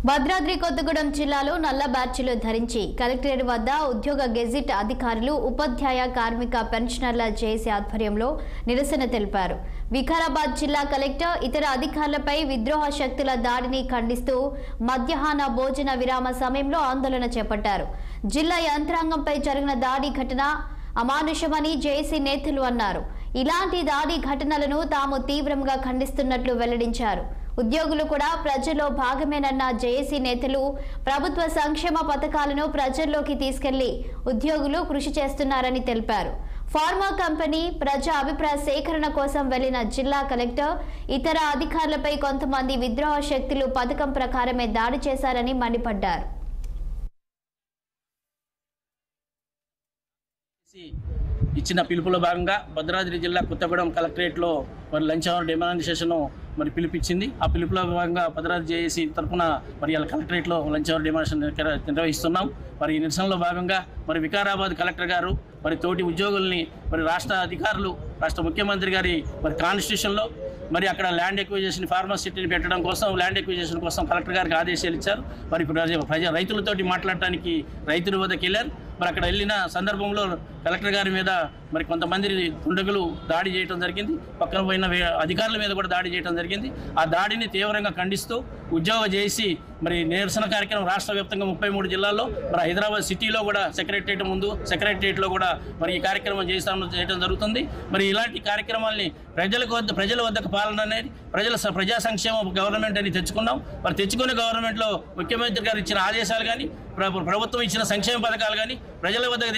భద్రాద్రి కొత్తగూడెం జిల్లాలో నల్ల బ్యాడ్జీలు ధరించి కలెక్టరేట్ వద్ద ఉద్యోగ గెజిట్ అధికారులు ఉపాధ్యాయ కార్మిక పెన్షనర్ల జేఏసీ ఆధ్వర్యంలో నిరసన తెలిపారు. వికారాబాద్ జిల్లా కలెక్టర్ ఇతర అధికారులపై విద్రోహ శక్తుల దాడిని ఖండిస్తూ మధ్యాహ్న భోజన విరామ సమయంలో ఆందోళన చేపట్టారు. జిల్లా యంత్రాంగంపై జరిగిన దాడి ఘటన అమానుషమని జేఏసీ నేతలు అన్నారు. ఇలాంటి దాడి ఘటనలను తాము తీవ్రంగా ఖండిస్తున్నట్లు వెల్లడించారు. ఉద్యోగులు కూడా ప్రజల్లో భాగమేనన్న జేఏసీ నేతలు ప్రభుత్వ సంక్షేమ పథకాలను ప్రజల్లోకి తీసుకెళ్లి ఉద్యోగులు కృషి చేస్తున్నారని తెలిపారు. ఫార్మా కంపెనీ ప్రజా అభిప్రాయ సేకరణ కోసం వెళ్లిన జిల్లా కలెక్టర్ ఇతర అధికారులపై కొంతమంది విద్రోహ శక్తులు పథకం ప్రకారమే దాడి చేశారని మండిపడ్డారు. ఇచ్చిన పిలుపులో భాగంగా భద్రాద్రి జిల్లా కొత్తగూడెం కలెక్టరేట్లో మరి లంచ్ అవర్ డిమాండేషన్ మరి పిలిపించింది. ఆ పిలుపులో భాగంగా భద్రాద్రి జేఏసీ తరఫున మరి ఇలా కలెక్టరేట్లో లంచ్ అవర్ డిమాండేషన్ నిర్వహిస్తున్నాం. మరి ఈ నిరసనలో భాగంగా మరి వికారాబాద్ కలెక్టర్ గారు మరి తోటి ఉద్యోగుల్ని మరి రాష్ట్ర అధికారులు రాష్ట్ర ముఖ్యమంత్రి గారి మరి కాన్స్టిట్యూషన్లో మరి అక్కడ ల్యాండ్ ఎక్విజిషన్ ఫార్మసిటీని పెట్టడం కోసం ల్యాండ్ ఎక్విజిషన్ కోసం కలెక్టర్ గారికి ఆదేశాలు ఇచ్చారు. మరి రైతులతోటి మాట్లాడటానికి రైతుల వద్దకు వెళ్ళారు. మరి అక్కడ వెళ్ళిన సందర్భంలో కలెక్టర్ గారి మీద మరి కొంతమంది దుండగులు దాడి చేయడం జరిగింది. పక్కన పోయిన అధికారుల మీద కూడా దాడి చేయడం జరిగింది. ఆ దాడిని తీవ్రంగా ఖండిస్తూ ఉద్యోగ చేసి మరి నిరసన కార్యక్రమం రాష్ట్ర వ్యాప్తంగా 33 జిల్లాల్లో మరి హైదరాబాద్ సిటీలో కూడా సెక్రటరియట్లో కూడా మరి ఈ కార్యక్రమం చేయడం జరుగుతుంది. మరి ఇలాంటి కార్యక్రమాల్ని ప్రజల వద్దకు పాలన అనేది ప్రజా సంక్షేమ గవర్నమెంట్ అని తెచ్చుకున్నాం. మరి తెచ్చుకునే గవర్నమెంట్లో ముఖ్యమంత్రి గారు ఇచ్చిన ఆదేశాలు కానీ ప్రభుత్వం ఇచ్చిన సంక్షేమ పథకాలు కానీ ప్రజల వద్దకు